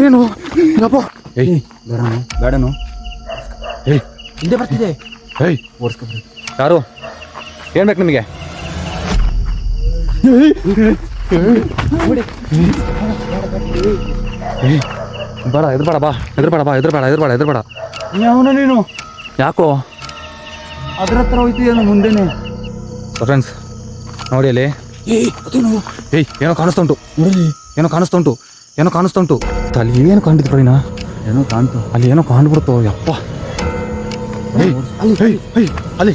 ಏನು ಯಪ್ಪ? ಏಯ್ ಬೇಡನು ಏಯ್ ಹಿಂದೆ ಬರ್ತಿದೆ. ಏಯ್ ಓಡಿಸ್ಕೊಬಾರ್ದು. ಯಾರು? ಏನ್ ಬೇಕು ನಿಮಗೆ? ಬೇಡ ಎದ್ರಬೇಡ, ಬಾ ಎದ್ರಬೇಡ, ಬಾ ಎದ್ರಬೇಡ. ಯಾವನ ನೀನು? ಯಾಕೋ? ಅದ್ರ ಹತ್ರ ಹೋಯ್ತಿದೇನು ಮುಂದೆನೆ? ಫ್ರೆಂಡ್ಸ್ ನೋಡಿ ಅಲ್ಲಿ. ಏಯ್ ಏನೋ ಕಾಣಿಸ್ತಾ ಉಂಟು, ಏನೋ ಕಾಣಿಸ್ತಾ ಉಂಟು. ಅಲ್ಲಿ ಏನು ಕಂಡಿದ್ದು ಪ್ರವೀಣ? ಏನೋ ಕಾಣ್ತು. ಅಲ್ಲಿ ಏನೋ ಕಾಣ್ಬಿಡ್ತು ಯಪ್ಪ. ಅಲ್ಲಿ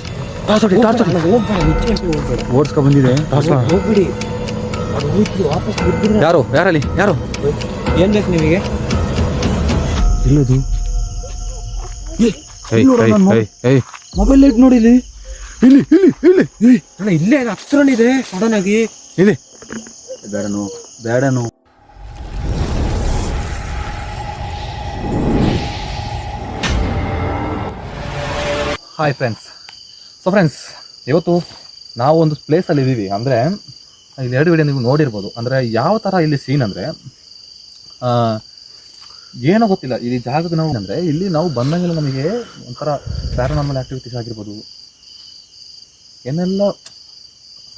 ಓಡಿಸ್ಕೊ ಬಂದಿದೆ. ಹೋಗ್ಬಿಡಿ. ಯಾರಲ್ಲಿ ಯಾರು? ಏನ್ ಬೇಕು ನಿಮಗೆ? ಇಲ್ಲದು ಮೊಬೈಲ್ ಲೈಟ್ ನೋಡಿ ಇಲ್ಲಿ. ಇಲ್ಲಿ ಅಣ್ಣ ಇಲ್ಲೇ ಹತ್ರನಿದೆ ಸಡನ್ ಆಗಿ. ಇಲ್ಲಿ ಬೇಡನು. Hi friends. ಸೊ ಫ್ರೆಂಡ್ಸ್, ಇವತ್ತು ನಾವು ಒಂದು ಪ್ಲೇಸಲ್ಲಿ ಇದ್ದೀವಿ. ಅಂದರೆ ಇಲ್ಲಿ 2 ವಿಡಿಯೋ ನೀವು ನೋಡಿರ್ಬೋದು. ಅಂದರೆ ಯಾವ ಥರ ಇಲ್ಲಿ ಸೀನ್ ಅಂದರೆ ಏನೋ ಗೊತ್ತಿಲ್ಲ ಈ ಜಾಗಕ್ಕೆ. ನಾವು ಅಂದರೆ ಇಲ್ಲಿ ನಾವು ಬಂದಂಗೆಲ್ಲ ನಮಗೆ ಒಂಥರ ಪ್ಯಾರಾನಾರ್ಮಲ್ ಆ್ಯಕ್ಟಿವಿಟೀಸ್ ಆಗಿರ್ಬೋದು ಏನೆಲ್ಲ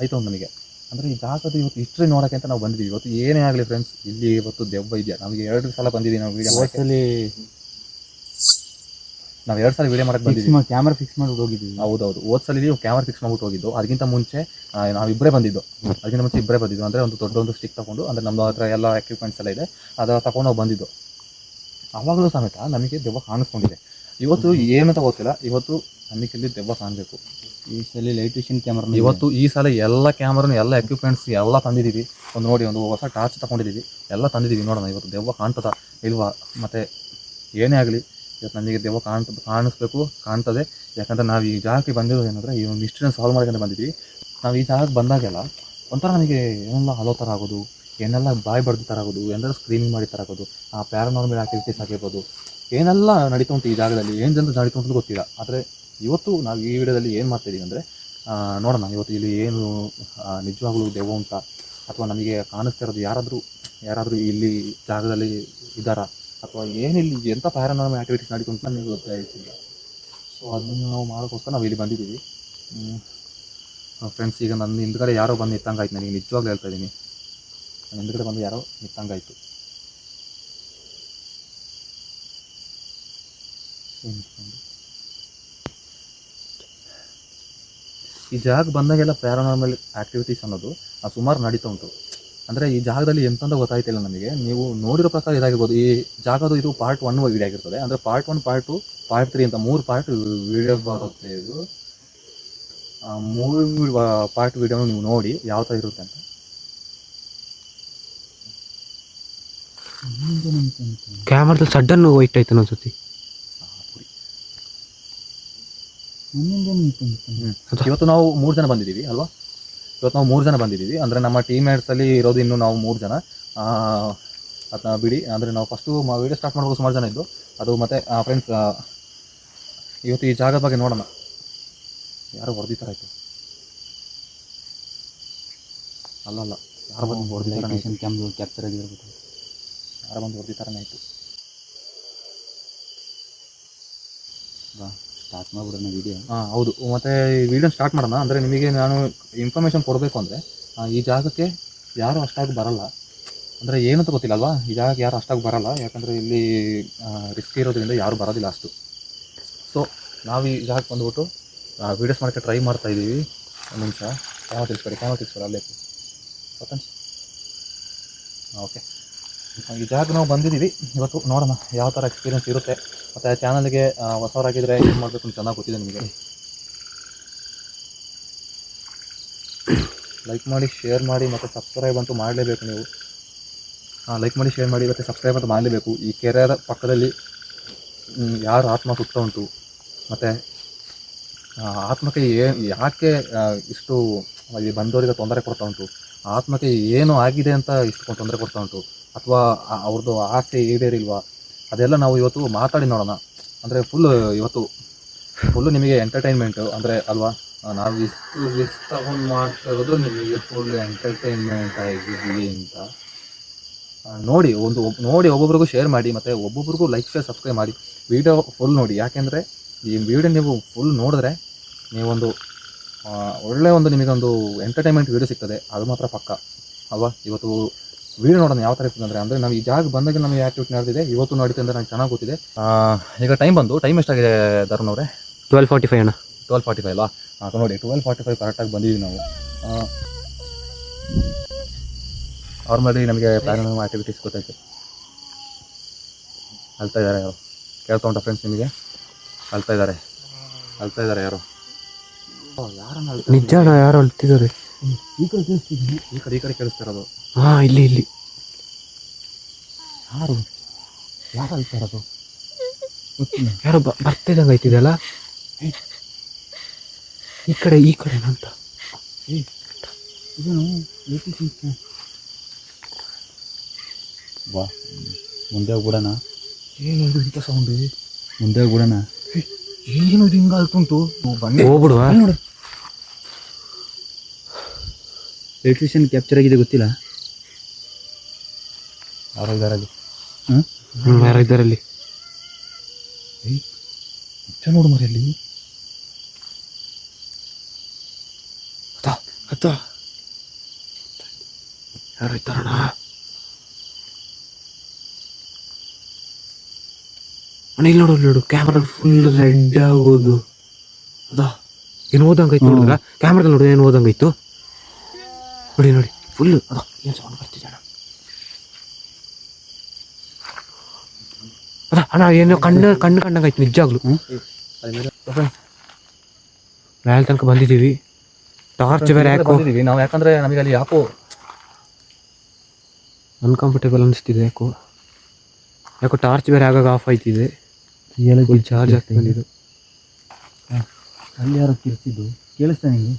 ಆಯಿತು ನಮಗೆ. ಅಂದರೆ ಈ ಜಾಗದ ಇವತ್ತು ಹಿಸ್ಟ್ರಿ ನೋಡೋಕ್ಕೆ ಅಂತ ನಾವು ಬಂದಿದ್ದೀವಿ. ಇವತ್ತು ಏನೇ ಆಗಲಿ ಫ್ರೆಂಡ್ಸ್, ಇಲ್ಲಿ ಇವತ್ತು ದೆವ್ವ ಇದೆಯಾ? ನಮಗೆ 2 ಸಲ ಬಂದಿದ್ದೀವಿ ನಾವು ವೀಡಿಯೋ. ನಾವು 2 ಸಲ ವೀಡಿಯೋ ಮಾಡಕ್ಕೆ ಬಂದಿದ್ದೀವಿ. ಕ್ಯಾಮ್ರಾ ಫಿಕ್ಸ್ ಮಾಡಿ ಹೋಗಿದ್ದೀವಿ. ಹೌದೌದು, ಹೋದ್ಸಲಿ ಕ್ಯಾಮ್ರಾ ಫಿಕ್ಸ್ ಮಾಡ್ಬಿಟ್ಟು ಹೋಗಿದ್ದು. ಅದಕ್ಕಿಂತ ಮುಂಚೆ ನಾವಿಬ್ಬರೇ ಬಂದಿದ್ದು. ಅಂದರೆ ಒಂದು ಸ್ಟಿಕ್ ತಗೊಂಡು, ಅಂದರೆ ನಮ್ಮ ಹತ್ರ ಎಲ್ಲ ಎಕ್ವಿಪ್ಮೆಂಟ್ಸ್ ಎಲ್ಲ ಇದೆ, ಅದರ ತಗೊಂಡು ನಾವು ಬಂದಿದ್ದು. ಆವಾಗಲೂ ಸಮೇತ ನಮಗೆ ದೆವ್ವ ಕಾಣಿಸ್ಕೊಂಡಿದೆ. ಇವತ್ತು ಏನಂತ ಗೊತ್ತಿಲ್ಲ, ಇವತ್ತು ನಮಗೆ ಇಲ್ಲಿ ದೆವ್ವ ಕಾಣಬೇಕು. ಈ ಸಲ ಲೈಟ್ ವಿಷನ್ ಕ್ಯಾಮ್ರಾ ಇವತ್ತು ಈ ಸಲ ಎಲ್ಲ ಕ್ಯಾಮ್ರಾನು ಎಲ್ಲ ಎಕ್ವಿಪ್ಮೆಂಟ್ಸ್ ಎಲ್ಲ ತಂದಿದ್ದೀವಿ. ನೋಡಿ, ಒಂದು ಹೊಸ ಟಾರ್ಚ್ ತಗೊಂಡಿದ್ದೀವಿ, ಎಲ್ಲ ತಂದಿದ್ದೀವಿ. ನೋಡೋಣ ಇವತ್ತು ದೆವ್ವ ಕಾಣ್ತದ ಇಲ್ವಾ. ಮತ್ತು ಏನೇ ಆಗಲಿ ಇವತ್ತು ನಮಗೆ ದೆವ್ವ ಕಾಣ್ತದೆ. ಯಾಕಂದರೆ ನಾವು ಈ ಜಾಗಕ್ಕೆ ಬಂದಿರೋದು ಏನಂದರೆ ಈ ಒಂದು ಮಿಸ್ಟ್ರಿನ ಸಾಲ್ವ್ ಮಾಡ್ಕೊಂಡು ಬಂದಿದ್ವಿ. ನಾವು ಈ ಜಾಗಕ್ಕೆ ಬಂದಾಗೆಲ್ಲ ಒಂಥರ ನಮಗೆ ಏನೆಲ್ಲ ಹಲೋ ಥರ ಆಗೋದು, ಏನೆಲ್ಲ ಬಾಯಿ ಬಡ್ದು ಥರ ಆಗೋದು, ಏನೆಲ್ಲ ಸ್ಕ್ರೀನಿಂಗ್ ಮಾಡಿ ಥರ ಆಗೋದು, ಆ ಪ್ಯಾರಾನಾರ್ಮಲ್ ಆ್ಯಕ್ಟಿವಿಟೀಸ್ ಆಗಿರ್ಬೋದು, ಏನೆಲ್ಲ ನಡೀತಾ ಉಂಟು ಈ ಜಾಗದಲ್ಲಿ. ಏನು ಜನರು ನಡೀತಾ ಉಂಟು ಗೊತ್ತಿಲ್ಲ. ಆದರೆ ಇವತ್ತು ನಾವು ಈ ವಿಡಿಯೋದಲ್ಲಿ ಏನು ಮಾಡ್ತಾಯಿದ್ದೀವಿ ಅಂದರೆ ನೋಡೋಣ ಇವತ್ತು ಇಲ್ಲಿ ಏನು ನಿಜವಾಗ್ಲೂ ದೆವ್ವ ಉಂಟಾ, ಅಥವಾ ನಮಗೆ ಕಾಣಿಸ್ತಾ ಇರೋದು ಯಾರಾದರೂ ಇಲ್ಲಿ ಜಾಗದಲ್ಲಿ ಇದ್ದಾರಾ, ಅಥವಾ ಏನಿಲ್ಲಿ ಎಂಥ ಪ್ಯಾರಾನಾರ್ಮಲ್ ಆ್ಯಕ್ಟಿವಿಟೀಸ್ ನಡೀತಾ ಉಂಟು ನಮಗೆ ಗೊತ್ತಾಗ್ತಿಲ್ಲ. ಸೊ ಅದನ್ನು ನಾವು ಮಾಡೋಕ್ಕೋಸ್ಕರ ನಾವು ಇಲ್ಲಿ ಬಂದಿದ್ದೀವಿ. ಫ್ರೆಂಡ್ಸ್, ಈಗ ನನ್ನ ಹಿಂದ್ಗಡೆ ಯಾರೋ ಬಂದು ನಿಂತಂಗಾಯ್ತು. ನನಗೆ ನಿಜವಾಗ್ಲೂ ಹೇಳ್ತಾ ಇದ್ದೀನಿ, ನನ್ನ ಹಿಂದ್ಗಡೆ ಬಂದು ಯಾರೋ ನಿಂತಂಗಾಯ್ತು. ಈ ಜಾಗ ಬಂದಾಗೆಲ್ಲ ಪ್ಯಾರಾನಾರ್ಮಲ್ ಆ್ಯಕ್ಟಿವಿಟೀಸ್ ಅನ್ನೋದು ಸುಮಾರು ನಡೀತಾ ಉಂಟು. ಅಂದರೆ ಈ ಜಾಗದಲ್ಲಿ ಎಂತಂತ ಗೊತ್ತಾಯ್ತಿಲ್ಲ ನಮಗೆ. ನೀವು ನೋಡಿರೋ ಪ್ರಕಾರ ಇದಾಗಿರ್ಬೋದು. ಈ ಜಾಗದು ಇದು ಪಾರ್ಟ್ 1 ವಿಡಿಯೋ ಆಗಿರ್ತದೆ. ಅಂದರೆ ಪಾರ್ಟ್ 1, ಪಾರ್ಟ್ 2, ಪಾರ್ಟ್ 3 ಅಂತ 3 ಪಾರ್ಟ್ ವಿಡಿಯೋಸ್ ಬರುತ್ತೆ. ಇದು 3 ಪಾರ್ಟ್ ವಿಡಿಯೋನು ನೀವು ನೋಡಿ ಯಾವ ಥರ ಇರುತ್ತೆ ಅಂತ. ಕ್ಯಾಮ್ರಾದಲ್ಲಿ ಸಡನ್ ವೈಟ್ ಆಯ್ತು ಅನ್ಸುತ್ತೆ. ಇವತ್ತು ನಾವು 3 ಜನ ಬಂದಿದ್ದೀವಿ ಅಲ್ವಾ? ಇವತ್ತು ನಾವು 3 ಜನ ಬಂದಿದ್ದೀವಿ. ಅಂದರೆ ನಮ್ಮ ಟೀಮ್ಮೇಟ್ಸಲ್ಲಿ ಇರೋದು ಇನ್ನೂ ನಾವು 3 ಜನ. ಅದನ್ನ ಬಿಡಿ. ಅಂದರೆ ನಾವು ಫಸ್ಟು ವೀಡಿಯೋ ಸ್ಟಾರ್ಟ್ ಮಾಡುವಾಗ ಸುಮಾರು ಜನ ಇದ್ದು ಅದು. ಮತ್ತು ಫ್ರೆಂಡ್ಸ್, ಇವತ್ತು ಈ ಜಾಗದ ಬಗ್ಗೆ ನೋಡೋಣ. ಯಾರೋ ಹೊಡೆದಿತ್ತಾರ ಆಯಿತು. ಅಲ್ಲಲ್ಲ, ಯಾರು ಬಂದು ಹೊಡೆದಿತ್ತಾರ ಕ್ಯಾಪ್ಚರ್ ಆಗಿರ್ಬೋದು. ಯಾರೋ ಬಂದು ಹೊಡೆದಿತ್ತಾರನೇ ಆಯಿತು. ಸ್ಟಾರ್ಟ್ ಮಾಡ್ಬಿಡೋಣ ವಿಡಿಯೋ. ಹೌದು. ಮತ್ತು ಈ ವಿಡಿಯೋ ಸ್ಟಾರ್ಟ್ ಮಾಡೋಣ. ಅಂದರೆ ನಿಮಗೆ ನಾನು ಇನ್ಫಾರ್ಮೇಷನ್ ಕೊಡಬೇಕು ಅಂದರೆ ಈ ಜಾಗಕ್ಕೆ ಯಾರೂ ಅಷ್ಟಾಗಿ ಬರಲ್ಲ. ಅಂದರೆ ಏನಂತ ಗೊತ್ತಿಲ್ಲ ಅಲ್ವಾ, ಈ ಜಾಗಕ್ಕೆ ಯಾರು ಅಷ್ಟಾಗಿ ಬರಲ್ಲ. ಯಾಕಂದರೆ ಇಲ್ಲಿ ರಿಸ್ಕ್ ಇರೋದ್ರಿಂದ ಯಾರೂ ಬರೋದಿಲ್ಲ ಅಷ್ಟು. ಸೊ ನಾವು ಈ ಜಾಗಕ್ಕೆ ಬಂದುಬಿಟ್ಟು ವೀಡಿಯೋಸ್ ಮಾಡೋಕ್ಕೆ ಟ್ರೈ ಮಾಡ್ತಾಯಿದ್ದೀವಿ. ಒಂದು ನಿಮಿಷ, ಕ್ಯಾಮ್ರಾ ತಿಳಿಸ್ಬೇಡಿ ಅಲ್ಲೇ ಗೊತ್ತ. ಓಕೆ, ಈ ಜಾಗ ನಾವು ಬಂದಿದ್ದೀವಿ. ಇವತ್ತು ನೋಡೋಣ ಯಾವ ಥರ ಎಕ್ಸ್ಪೀರಿಯನ್ಸ್ ಇರುತ್ತೆ. ಮತ್ತು ಚಾನಲ್ಗೆ ಹೊಸವರಾಗಿದ್ದರೆ ಏನು ಮಾಡಬೇಕು ಅಂತ ಚೆನ್ನಾಗಿ ಗೊತ್ತಿದೆ ನಿಮಗೆ. ಲೈಕ್ ಮಾಡಿ, ಶೇರ್ ಮಾಡಿ ಮತ್ತು ಸಬ್ಸ್ಕ್ರೈಬ್ ಅಂತೂ ಮಾಡಲೇಬೇಕು ನೀವು. ಲೈಕ್ ಮಾಡಿ, ಶೇರ್ ಮಾಡಿ ಮತ್ತು ಸಬ್ಸ್ಕ್ರೈಬ್ ಅಂತೂ ಮಾಡಲೇಬೇಕು. ಈ ಕೆರೆಯ ಪಕ್ಕದಲ್ಲಿ ಯಾರು ಆತ್ಮ ಸುತ್ತ ಉಂಟು, ಮತ್ತು ಆತ್ಮಕ್ಕೆ ಯಾಕೆ ಇಷ್ಟು ಬಂದವರಿಗೆ ತೊಂದರೆ ಕೊಡ್ತಾ ಉಂಟು, ಆತ್ಮಕ್ಕೆ ಏನು ಆಗಿದೆ ಅಂತ ಇಷ್ಟು ತೊಂದರೆ ಕೊಡ್ತಾ ಉಂಟು, ಅಥವಾ ಅವ್ರದ್ದು ಆಸೆ ಈಡೇರಿಲ್ವಾ, ಅದೆಲ್ಲ ನಾವು ಇವತ್ತು ಮಾತಾಡಿ ನೋಡೋಣ. ಅಂದರೆ ಫುಲ್ಲು ನಿಮಗೆ ಎಂಟರ್ಟೈನ್ಮೆಂಟು ಅಂದರೆ ಅಲ್ವಾ. ನಾವು ಇಷ್ಟು ರಿಸ್ಕ್ ತಗೊಂಡು ಮಾಡ್ತಾ ಇರೋದು ನಿಮಗೆ ಫುಲ್ ಎಂಟರ್ಟೈನ್ಮೆಂಟ್ ಆಗಿದೆಯೇ ಅಂತ ನೋಡಿ. ನೋಡಿ ಒಬ್ಬೊಬ್ರಿಗೂ ಶೇರ್ ಮಾಡಿ, ಮತ್ತು ಒಬ್ಬೊಬ್ರಿಗೂ ಲೈಕ್ ಶೇರ್ ಸಬ್ಸ್ಕ್ರೈಬ್ ಮಾಡಿ. ವಿಡಿಯೋ ಫುಲ್ ನೋಡಿ, ಯಾಕೆಂದರೆ ಈ ವಿಡಿಯೋ ನೀವು ಫುಲ್ ನೋಡಿದ್ರೆ ನೀವೊಂದು ಒಳ್ಳೆಯ ಒಂದು ನಿಮಗೊಂದು ಎಂಟರ್ಟೈನ್ಮೆಂಟ್ ವಿಡಿಯೋ ಸಿಗ್ತದೆ, ಅದು ಮಾತ್ರ ಪಕ್ಕ ಅಲ್ವಾ. ಇವತ್ತು ವಿಡಿಯೋ ನೋಡೋಣ ಯಾವ ಥರ ಇರ್ತದೆ ಅಂದರೆ ನಾವು ಈ ಜಾಗ ಬಂದಾಗ ನಮಗೆ ಆ್ಯಕ್ಟಿವಿಟಿ ನಡೆದಿದೆ, ಇವತ್ತು ನಡೀತೆ ಅಂದರೆ ನಂಗೆ ಚೆನ್ನಾಗಿ ಗೊತ್ತಿದೆ. ಈಗ ಟೈಮ್ ಎಷ್ಟಾಗಿದೆ ಧರ್ಮ ಅವರೇ? 12:45 ಅಣ್ಣ. 12:45 ಅಲ್ವಾ? ನೋಡಿ 12:45 ಕರೆಕ್ಟಾಗಿ ಬಂದಿದ್ದೀವಿ ನಾವು. ನಾರ್ಮಲಿ ನಮಗೆ ಪ್ಯಾರಾನಾರ್ಮಲ್ ಆ್ಯಕ್ಟಿವಿಟೀಸ್ ಗೊತ್ತಾಯ್ತು. ಅಳ್ತಾ ಇದ್ದಾರೆ ಯಾರು? ಕೇಳ್ತಾ ಉಂಟಾ ಫ್ರೆಂಡ್ಸ್ ನಿಮಗೆ? ಅಳ್ತಾ ಇದ್ದಾರೆ ಯಾರು? ಯಾರನ್ನ ನಿಜ ಅಣ್ಣ, ಯಾರು ಅಳ್ತಿದ್ದಾರೆ. ಈ ಕಡೆ ಕೇಳಿಸ್ತಾ ಇರೋದು. ಹಾ, ಇಲ್ಲಿ ಯಾರು ಅಳ್ತಾ ಇರೋದು? ಯಾರೋ ಬರ್ತಿದಂಗೆ ಆಯ್ತಿದೆಯಲ್ಲ. ಈ ಕಡೆ ಅಂತ ಬಾ ಮುಂದೆ ಹೋಗ್ಬಿಡೋಣ. ಏನು ಇಂಥ ಸೌಂಡ್? ಮುಂದೆ ಹೋಗ್ಬಿಡೋಣ. ಏನು ಹಿಂಗೆ ಅಳ್ತುಂಟು? ಬನ್ನಿ ಹೋಗ್ಬಿಡುವ. ನೋಡಿ ಲೈಟ್ ವಿಷನ್ ಕ್ಯಾಪ್ಚರ್ ಆಗಿದೆ, ಗೊತ್ತಿಲ್ಲ ಯಾರೋ ಇದ್ದಾರೆ ಅಲ್ಲಿ. ಯಾರೋ ಇದ್ದಾರಲ್ಲಿ. ನೋಡು ಮರಿ ಅಲ್ಲಿ. ಯಾರೋ ಇದ್ದಾರಣ್ಣ. ಇಲ್ಲಿ ನೋಡು ಕ್ಯಾಮ್ರಾ ಫುಲ್ ರೆಡ್ ಆಗೋದು. ಏನು ಓದಂಗಾಯ್ತು ನೋಡಿದ್ರ? ಕ್ಯಾಮ್ರಾದಲ್ಲಿ ನೋಡಿದ್ರೆ ಏನು ಓದಂಗಾಯ್ತು ನೋಡಿ ಫುಲ್. ಏನು ಸೌಂಡ್ ಬರ್ತಿದೆ ಅಣ್ಣ. ಅಣ್ಣ ಏನೋ ಕಣ್ಣು ಕಂಡಂಗಾಯ್ತು ನಿಜಾಗ್ಲು. ಮೇಲೆ ತನಕ ಬಂದಿದ್ದೀವಿ. ಟಾರ್ಚ್ ಬೇರೆ ಯಾಕೋ ನಾವು, ಯಾಕಂದ್ರೆ ನಮಗೆ ಅಲ್ಲಿ ಯಾಕೋ ಅನ್ಕಂಫರ್ಟೇಬಲ್ ಅನಿಸ್ತಿದೆ. ಯಾಕೋ ಟಾರ್ಚ್ ಬೇರೆ ಆಗಾಗ ಆಫ್ ಆಯ್ತಿದೆ. ಫುಲ್ ಚಾರ್ಜ್ ಆಗ್ತಿದ್ದು. ಅಲ್ಲಿ ಯಾರೋ ಕಿರ್ಚಿದ್ದು ಕೇಳಿಸ್ತಾ ನಿಮಗೆ?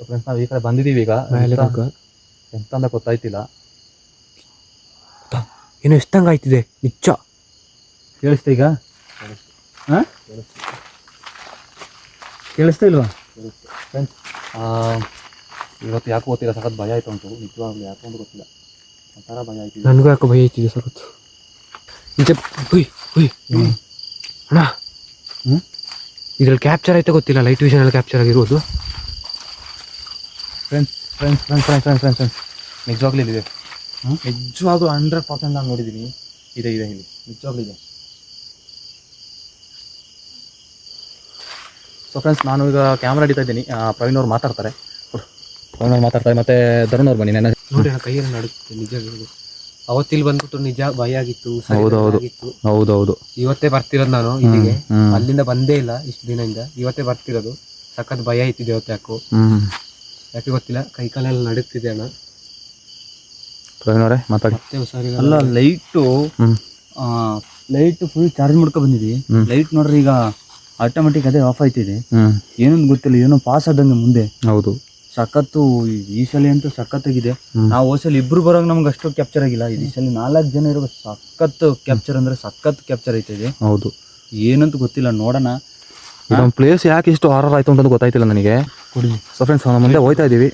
ಫ್ರೆಂಡ್ಸ್ ನಾವು ಈ ಕಡೆ ಬಂದಿದ್ದೀವಿ. ಈಗ ಎಂತ ಅಂತ ಗೊತ್ತಾಯ್ತಿಲ್ಲ. ಏನೋ ಎಷ್ಟಂಗೆ ಆಯ್ತಿದೆ ನಿಚ್ಚ. ಕೇಳಿಸ್ತಾ ಈಗ? ಹಾಂ, ಕೇಳಿಸ್ತಾ ಇಲ್ವಾ ಫ್ರೆಂಡ್ಸ್? ಇವತ್ತು ಯಾಕೋ ಗೊತ್ತಿಲ್ಲ, ಸಖತ್ ಭಯ ಆಯ್ತು ಉಂಟು ನಿಜವಾಗ್ಲೂ. ಯಾಕೋ ಅಂತ ಗೊತ್ತಿಲ್ಲ, ಒಂಥರ ಭಯ ಆಯ್ತಿದೆ. ನನಗೂ ಯಾಕೋ ಭಯ ಆಯ್ತಿದೆ ಸಖತ್ತು. ಅಣ್ಣ ಇದ್ರಲ್ಲಿ ಕ್ಯಾಪ್ಚರ್ ಆಯ್ತಾ ಗೊತ್ತಿಲ್ಲ, ಲೈಟ್ ವಿಷನಲ್ಲಿ ಕ್ಯಾಪ್ಚರ್ ಆಗಿರ್ಬೋದು. ಫ್ರೆಂಡ್ಸ್ ನಿಜವಾಗ್ಲೂ ಇಲ್ಲಿದೆ. ನಿಜವಾಗ್ಲೂ 100% ನಾನು ನೋಡಿದ್ದೀನಿ. ಇದೆ ಇಲ್ಲಿ ನಿಜವಾಗ್ಲೂ ಇದೆ. ಸೊ ಫ್ರೆಂಡ್ಸ್, ನಾನು ಈಗ ಕ್ಯಾಮ್ರಾ ಹಿಡಿತಾ ಇದ್ದೀನಿ. ಪ್ರವೀಣ್ ಅವ್ರು ಮಾತಾಡ್ತಾರೆ ಮತ್ತೆ ಧರುಣ್ ಅವ್ರು ಬನ್ನಿ. ನನ್ನ ನೋಡಿ ಕೈಯಲ್ಲಿ ನಡುತ್ತೆ ನಿಜ. ಅವತ್ತಿಲ್ಲಿ ಬಂದ್ಬಿಟ್ಟು ನಿಜ ಭಯ ಆಗಿತ್ತು. ಹೌದೌದು. ಇವತ್ತೇ ಬರ್ತಿರೋದು ನಾನು ಇಲ್ಲಿಗೆ. ಅಲ್ಲಿಂದ ಬಂದೇ ಇಲ್ಲ ಇಷ್ಟು ದಿನದಿಂದ. ಇವತ್ತೇ ಬರ್ತಿರೋದು. ಸಖತ್ ಭಯ ಆಯ್ತಿದೆ ಇವತ್ತು. ಯಾಕೆ ಗೊತ್ತಿಲ್ಲ, ಕೈ ಕಾಲೆಲ್ಲ ನಡುತ್ತಿದೆ ಅಣ್ಣ. ಪ್ರವೀಣ್ ಅವರೇ ಮಾತಾಡಿ. ಅಲ್ಲ, ಲೈಟ್ ಫುಲ್ ಚಾರ್ಜ್ ಮಾಡ್ಕೊ ಬಂದಿದ್ವಿ. ಲೈಟ್ ನೋಡ್ರಿ ಈಗ ಆಟೋಮೆಟಿಕ್ ಅದೇ ಆಫ್ ಆಯ್ತಿದೆ. ಏನೊಂದು ಗೊತ್ತಿಲ್ಲ, ಏನೋ ಪಾಸ್ ಆದಂಗೆ ಮುಂದೆ. ಹೌದು, ಸಖತ್ತು. ಈ ಸಲ ಅಂತೂ ಸಖತ್ತಾಗಿದೆ. ನಾವು ಹೋಸಲಿ ಇಬ್ರು ಬರೋಂಗ ನಮ್ಗೆ ಅಷ್ಟು ಕ್ಯಾಪ್ಚರ್ ಆಗಿಲ್ಲ. ಈ ಸಲ 4 ಜನ ಇರೋ ಸಖತ್ ಕ್ಯಾಪ್ಚರ್ ಅಂದ್ರೆ ಸಖತ್ ಕ್ಯಾಪ್ಚರ್ ಆಯ್ತಿದೆ. ಹೌದು, ಏನಂತ ಗೊತ್ತಿಲ್ಲ, ನೋಡೋಣ. ನಮ್ಮ ಪ್ಲೇಸ್ ಯಾಕೆ ಇಷ್ಟು ಹಾರರ್ ಆಯ್ತು ಅಂತ ಗೊತ್ತಾಯ್ತಿಲ್ಲ ನನಗೆ. ಸೊ ಫ್ರೆಂಡ್ಸ್, ನಾವು ಮುಂದೆ ಹೋಗ್ತಾ ಇದ್ದೀವಿ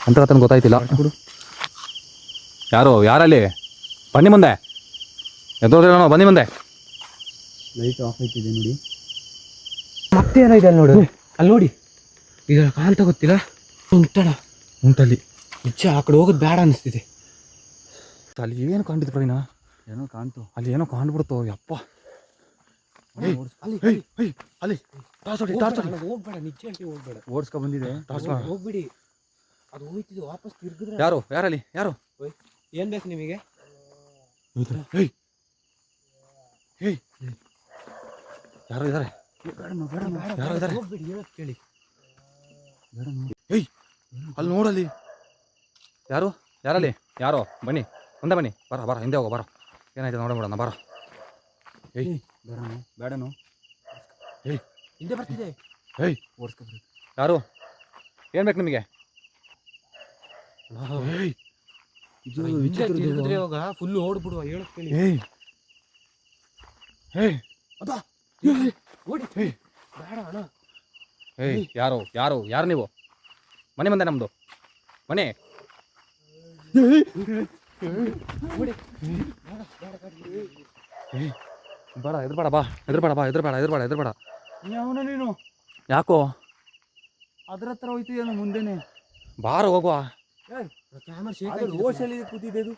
ಅಂತ ಗೊತ್ತಾಯ್ತಿಲ್ಲ. ಯಾರಲ್ಲಿ ಬನ್ನಿ ಮುಂದೆ, ಎದ್ದೋದ್ರೇನೋ ಬನ್ನಿ ಮುಂದೆ. ಲೈಟ್ ಆಫ್ ಆಯ್ತಿದೆ ನೋಡಿ. ಮತ್ತೆ ಏನೋ ಇದೆ ಅಲ್ಲಿ ನೋಡಿ. ಅಲ್ಲಿ ನೋಡಿ, ಇದ್ರಲ್ಲಿ ಕಾಣ್ತಾ ಗೊತ್ತಿಲ್ಲ. ಉಂಟಲ್ಲಿ ನಿಜ. ಆ ಕಡೆ ಹೋಗೋದು ಬೇಡ ಅನಿಸ್ತಿದೆ. ಅಲ್ಲಿ ಏನು ಕಾಣ್ತಿತ್ತು ಪ್ರವೀಣ? ಏನೋ ಕಾಣ್ತು. ಅಲ್ಲಿ ಏನೋ ಕಾಣ್ಬಿಡ್ತು. ಯಪ್ಪ, ಹೋಗ್ಬೇಡ, ನಿಜ ಹೋಗ್ಬೇಡ. ಓಡಿಸ್ಕೊ ಬಂದಿದೆ. ಹೋಗ್ಬಿಡಿ, ಅದು ಹೋಯ್ತಿದೆ. ವಾಪಸ್ ತಿರ್ಗಿದ್ರೆ ಯಾರಲ್ಲಿ ಯಾರು? ಏನ್ ಬೇಕು ನಿಮಗೆ? ಯಾರು ಇದ್ದಾರೆ? ಹೋಗ್ಬಿಡಿ, ಹೇಳೋದು ಕೇಳಿ. ಅಲ್ಲಿ ನೋಡಲ್ಲಿ ಯಾರಲ್ಲಿ ಯಾರೋ? ಬನ್ನಿ ಮುಂದೆ ಬನ್ನಿ. ಬರ ಹಿಂದೆ ಹೋಗೋ. ಏನಾಯ್ತು ನೋಡೋಣ. ಬರ. ಬೇಡನು ಹಿಂದೆ ಬರ್ತಿದೆ. ಯಾರು? ಏನ್ ಬೇಕು ನಿಮಗೆ? ತಿರುಗಿದ್ರೆ ಇವಾಗ ಫುಲ್ ಓಡ್ಬಿಡುವ. ಹೇಳೋದು ಕೇಳಿ. ಬೇಡ ಅಣ್ಣ. ಏಯ್ ಯಾರು ಯಾರು ಯಾರು ನೀವು? ಮನೆ ಮುಂದೆ ನಮ್ಮದು ಮನೆ. ಬೇಡ ಎದ್ರಬೇಡ ಬಾ, ಎದ್ರಬೇಡ ಬಾ, ಎದ್ರಬೇಡ ಎದ್ರಬೇಡ ಎದ್ರಬೇಡ. ಅವನ ನೀನು ಯಾಕೋ ಅದ್ರ ಹತ್ರ ಹೋಯ್ತೀಯಲ್ಲ ಮುಂದೆನೆ. ಬಾರು ಹೋಗುವ. ಓಶಲ್ಲಿ ಕೂತಿದೆ ಅದು.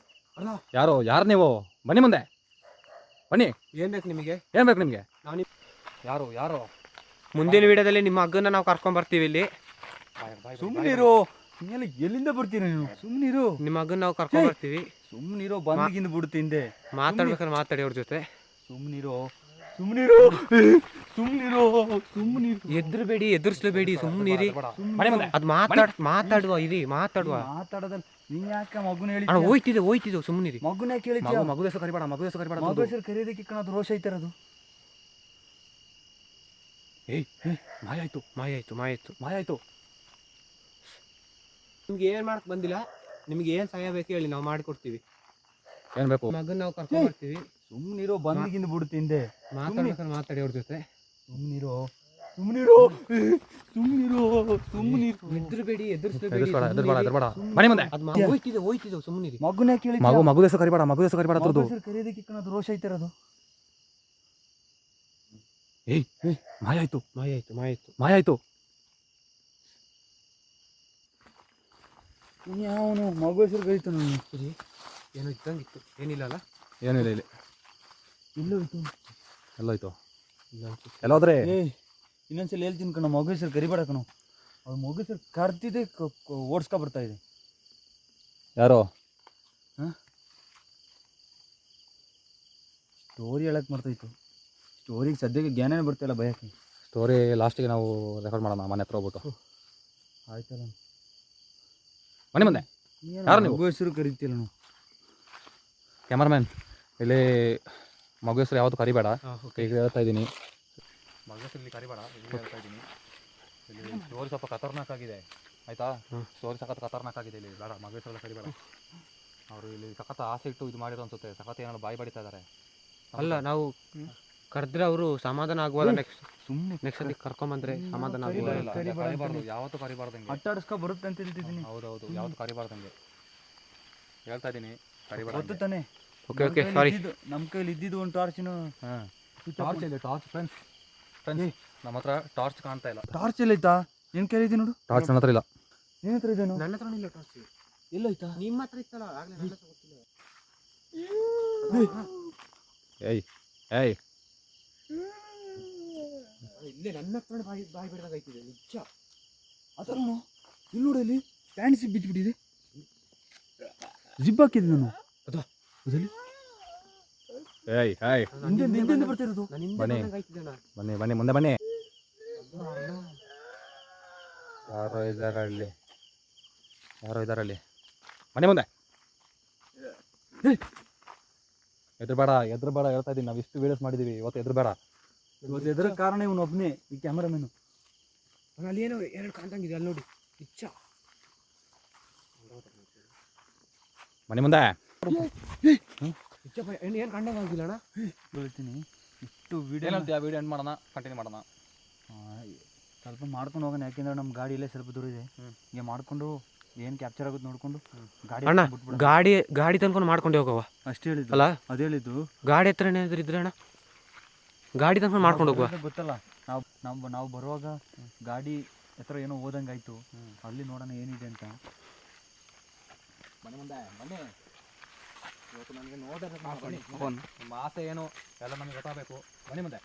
ಯಾರು ಯಾರು ನೀವು? ಬನ್ನಿ ಮುಂದೆ ಬನ್ನಿ. ಏನ್ ಬೇಕು ನಿಮಗೆ? ಏನು ಬೇಕು ನಿಮಗೆ? ನಾವು ಯಾರು ಯಾರು? ಮುಂದಿನ ವಿಡಿಯೋದಲ್ಲಿ ನಿಮ್ಮ ಅಗ್ಗನ್ನ ನಾವು ಕರ್ಕೊಂಡ್ ಬರ್ತೀವಿ ಇಲ್ಲಿ. ಸುಮ್ಮನಿರು. ಎಲ್ಲಿಂದ ಬರ್ತೀರ ನೀನು? ಸುಮ್ಮನಿರು. ನಿಮ್ಮ ಅಗ್ಗನ್ನ ನಾವು ಕರ್ಕೊಂಡ್ ಬರ್ತೀವಿ. ಸುಮ್ಮನಿರೋ, ಬಂದಿಗಿಂದ ಬಿಡುತ್ತಿಂದೆ. ಮಾತಾಡ್ಬೇಕಾದ್ರೆ ಮಾತಾಡಿ ಅವ್ರ ಜೊತೆ. ಸುಮ್ಮನಿರೋ ಸುಮ್ಮನಿರೋ ಸುಮ್ಮನಿರೋ ಸುಮ್ಮನಿರು. ಎದ್ರಬೇಡಿ, ಎದುರಿಸ್ಲೇಬೇಡಿ, ಸುಮ್ಮನಿರಿ. ಮನೆ ಮುಂದೆ ಅದು ಮಾತಾಡುವ ಇರಿ, ಮಾತಾಡುವ. ಮಾತಾಡೋದಲ್ಲ. ನೀನ್ ಯಾಕೆ ಮಗುನ ಹೇಳಿ? ಅಣ್ಣ ಹೋಯ್ತಿದೆ ಸುಮ್ಮನಿರಿ. ಮಗುನ ಯಾಕೆ ಹೇಳಿದ್ಯಾ? ಮಗು ಹೆಸರು ಕರಿಬೇಡ, ಮಗು ಹೆಸರು ಕರಿಬೇಡ. ಮಗು ಹೆಸರು ಕರೆಯೋದಕ್ಕೆ ಕಣದು ರೋಷ ಐತಿರೋದು. ಏಯ್ ಮಾಯ ಆಯ್ತು ಮಾಯ ಆಯ್ತು. ನಿಮ್ಗೆ ಏನ್ ಮಾಡಕ್ ಬಂದಿಲ್ಲ, ನಿಮ್ಗೆ ಏನ್ ಸಹಾಯ ಬೇಕು ಹೇಳಿ, ನಾವು ಮಾಡಿಕೊಡ್ತೀವಿ. ಏನು ಬೇಕು? ಮಗನ್ ನಾವು ಕರ್ಕೊಂಡ್ ಬರ್ತೀವಿ. ಸುಮ್ಮನಿರೋ, ಬಂದಿಗಿಂದ ಬಿಡುತ್ತಿಂದೆ. ಮಾತಾಡ್ಬೇಕಾದ್ರೆ ಮಾತಾಡಿ ಅವ್ರ ಜೊತೆ. ಸುಮ್ಮನಿರೋ ಸುಮ್ಮನಿರೋ ಸುಮ್ಮನಿರೋ ಸುಮ್ಮನಿರು. ಎದ್ರಬೇಡಿ, ಎದುರಿಸ್ಲೇಬೇಡಿ. ಎದ್ರಬೇಡ ಎದ್ರಬೇಡ. ಮನೆ ಮುಂದೆ. ಅದು ಹೋಯ್ತಿದೆ ಸುಮ್ಮನಿರಿ. ಮಗುನ ಯಾಕೆ ಹೇಳಿ? ಮಗು ಹೆಸರು ಕರಿಬೇಡ, ಮಗು ಹೆಸರು ಕರಿಬೇಡ. ಮಗು ಹೆಸರು ಕರೆಯೋದಕ್ಕೆ ಕಣದು ರೋಷ ಐತಿರೋದು. ಏಯ್ ಮಾಯ ಆಯ್ತು ಮಾಯ ಆಯ್ತು. ಅವನು ಮಗು ಹೆಸರು ಕರೀತು. ನಾನು ಸರಿ, ಏನೋ ಇದ್ದಂಗಿತ್ತು. ಏನಿಲ್ಲ ಅಲ್ಲ? ಏನಿಲ್ಲ ಇಲ್ಲಿ. ಎಲ್ಲೋಯ್ತು? ಎಲ್ಲೋಯ್ತು? ಎಲ್ಲೋದ್ರೆ? ಇನ್ನೊಂದ್ಸಲ ಹೇಳ್ತೀನಿ ಕಣ, ಮಗು ಹೆಸರು ಕರಿಬೇಡ ಕಣ. ಅವ್ರು ಮಗು ಹೆಸರು ಕರ್ತಿದೆ, ಓಡಿಸ್ಕೊ ಬರ್ತಾ ಇದೆ. ಯಾರೋ ಸ್ಟೋರಿ ಹೇಳಕ್ ಬರ್ತೈತು. ಸ್ಟೋರಿಗೆ ಸದ್ಯಕ್ಕೆ ಜ್ಞಾನನೇ ಬರ್ತಾಯಿಲ್ಲ, ಭಯಕ್ಕೆ. ಸ್ಟೋರಿ ಲಾಸ್ಟಿಗೆ ನಾವು ರೆಕಾರ್ಡ್ ಮಾಡೋಣ ಮನೆ ಹತ್ರ ಹೋಗ್ಬಿಟ್ಟು. ಆಯ್ತಲ್ಲ. ಮನೆ ಮುಂದೆ. ಯಾರು ನೀವು? ಮಗು ಹೆಸರು ಕರಿತಿಲ್ಲ ನಾವು. ಕ್ಯಾಮರಾಮ್ಯಾನ್, ಇಲ್ಲಿ ಮಗು ಹೆಸರು ಯಾವತ್ತು ಕರಿಬೇಡ. ಈಗ ಹೇಳ್ತಾ ಇದ್ದೀನಿ, ಮಗು ಹೆಸರು ಇಲ್ಲಿ ಕರಿಬೇಡ. ಈಗ ಹೇಳ್ತಾ ಇದ್ದೀನಿ, ಇಲ್ಲಿ ಸ್ಟೋರಿ ಸ್ವಲ್ಪ ಖತರ್ನಾಕ್ ಆಗಿದೆ, ಆಯ್ತಾ? ಸ್ಟೋರಿ ಸಖತ್ ಖತರ್ನಾಕ್ ಆಗಿದೆ ಇಲ್ಲಿ. ಬೇಡ, ಮಗು ಹೆಸರೆಲ್ಲ ಕರಿಬೇಡ. ಅವರು ಇಲ್ಲಿ ಸಖತ್ ಆಸೆ ಇಟ್ಟು ಇದು ಮಾಡಿರೋ ಅನ್ಸುತ್ತೆ. ಸಖತ್ ಏನಾದ್ರು ಬಾಯಿ ಬಡಿತಾ ಇದ್ದಾರೆ. ಅಲ್ಲ, ನಾವು ಕರೆದ್ರೆ ಅವರು ಸಮಾಧಾನ ಆಗುವಲ್ಲ. ಸುಮ್ಮನೆ ನೆಕ್ಸ್ಟ್ ಸತಿ ಕರ್ಕೊಂಬಂದ್ರೆ ಸಮಾಧಾನ ಇಲ್ಲ ಆಗುವಲ್ಲ. ಇಲ್ಲ, ಕರಿಬಾರ್ದು, ಯಾವತ್ತೂ ಕರಿಬಾರ್ದಂಗೆ. ಅಟ್ಟಾಡಿಸ್ಕೊ ಬರುತ್ತೆ ಅಂತ ಹೇಳ್ತಿದ್ದೀನಿ. ಹೌದೌದು, ಯಾವತ್ತು ಕರಿಬಾರ್ದಂಗೆ ಹೇಳ್ತಾ ಇದ್ದೀನಿ. ಕರಿಬಾರ್ದು ಗೊತ್ತು ತಾನೆ. Okay sorry. ನಮ್ಮ ಕೈಲಿ ಇದ್ದಿದ್ದು ಒಂದು ಟಾರ್ಚಿನ. ಟಾರ್ಚ್ ಇದೆ, ಟಾರ್ಚ್ ಫ್ರೆಂಡ್ಸ್. ನಮ್ಮ ಹತ್ರ ಟಾರ್ಚ್ ಕಾಣ್ತಾ ಇಲ್ಲ. ಟಾರ್ಚ್ ಎಲ್ಲೈತಾ? ನಿನ್ ಕೈಲಿ ಇದೆ ನೋಡು. ಟಾರ್ಚ್ ನನ್ನ ಹತ್ರ ಇಲ್ಲ. ನಿನ್ನ ಹತ್ರ ಇದೇನು? ನನ್ನ ಹತ್ರ ಇಲ್ಲ ಟಾರ್ಚ್. ಎಲ್ಲೋಯ್ತಾ? ನಿಮ್ಮ ಹತ್ರ ಇತ್ತಲ್ಲ ಆಗ್ಲೇ, ನನ್ನ ಹತ್ರ ಗೊತ್ತಿಲ್ಲ. ಏಯ್ ಏಯ್ ಇಲ್ಲೇ ನನ್ನ ಹತ್ರ ಬಾಯಿ ಬಿಡ್ದಾಗೈತಿದೆ ನಿಜ. ಅದರ ಇಲ್ಲಿ ನೋಡು, ಇಲ್ಲಿ ಪ್ಯಾಂಟ್ ಜಿಪ್ ಬಿದ್ದುಬಿಟ್ಟಿದೆ. ಜಿಪ್ ಹಾಕಿದ್ದೆ ನಾನು. ಅದು ಅದಲ್ಲಿ ಏಯ್ ಏಯ್ ಹಿಂದೆ ಬರ್ತಿರೋದು. ಬನ್ನಿ ಬನ್ನಿ ಬನ್ನಿ, ಮುಂದೆ ಬನ್ನಿ. ಯಾರೋ ಇದ್ದಾರಲ್ಲಿ, ಮನೆ ಮುಂದೆ. ಎದ್ರಬೇಡ ಹೇಳ್ತಾ ಇದ್ದೀನಿ. ನಾವು ಇಷ್ಟು ವೀಡಿಯೋಸ್ ಮಾಡಿದ್ದೀವಿ, ಇವತ್ತು ಎದ್ರಬೇಡ. ಇವತ್ತು ಎದ್ರ ಕಾರಣ ಇವನು ಒಬ್ಬನೇ, ಈ ಕ್ಯಾಮರಾಮೇನು. ಅಲ್ಲಿ ಏನೋ ಎರಡು ಕಾಣ್ತಂಗಿದೆ, ಅಲ್ಲಿ ನೋಡಿ ನಿಜ. ಮನೆ ಮುಂದೆ. ಏನು ಕಂಡಂಗಿಲ್ಲ ಅಣ್ಣ. ಹೇಳ್ತೀನಿ, ಇಷ್ಟು ವಿಡಿಯೋ ವಿಡಿಯೋ ಎಂಡ್ ಮಾಡೋಣ, ಕಂಟಿನ್ಯೂ ಮಾಡೋಣ. ಸ್ವಲ್ಪ ಮಾಡ್ಕೊಂಡು ಹೋಗೋಣ, ಯಾಕೆಂದ್ರೆ ನಮ್ಮ ಗಾಡಿ ಇಲ್ಲೇ ಸ್ವಲ್ಪ ದೂರ ಇದೆ. ಹಿಂಗೆ ಮಾಡ್ಕೊಂಡು ಏನು ಕ್ಯಾಪ್ಚರ್ ಆಗುತ್ತೆ ನೋಡ್ಕೊಂಡು ಅಣ್ಣ ಗಾಡಿ ತಂದ್ಕೊಂಡು ಮಾಡ್ಕೊಂಡು ಹೋಗವ. ಅಷ್ಟೇ ಹೇಳಿದ್ದು ಅಲ್ಲ, ಅದೇ ಹೇಳಿದ್ದು. ಗಾಡಿ ಹತ್ರ ಏನಾದ್ರು ಇದ್ರೆ ಅಣ್ಣ ಗಾಡಿ ತಂದ್ಕೊಂಡು ಮಾಡ್ಕೊಂಡು ಹೋಗುವ. ಗೊತ್ತಲ್ಲ, ನಾವು ಬರುವಾಗ ಗಾಡಿ ಹತ್ರ ಏನೋ ಹೋದಂಗಾಯ್ತು. ಅಲ್ಲಿ ನೋಡೋಣ ಏನಿದೆ ಅಂತ. ಮನೆ ಮುಂದೆ ಬನ್ನಿ. ಇವತ್ತು ನನಗೆ ನೋಡಬೇಕು, ನಿಮ್ಮ ಆಸೆ ಏನು ಎಲ್ಲ ನಮಗೆ ಗೊತ್ತಾಗಬೇಕು. ಮನೆ ಮುಂದೆ.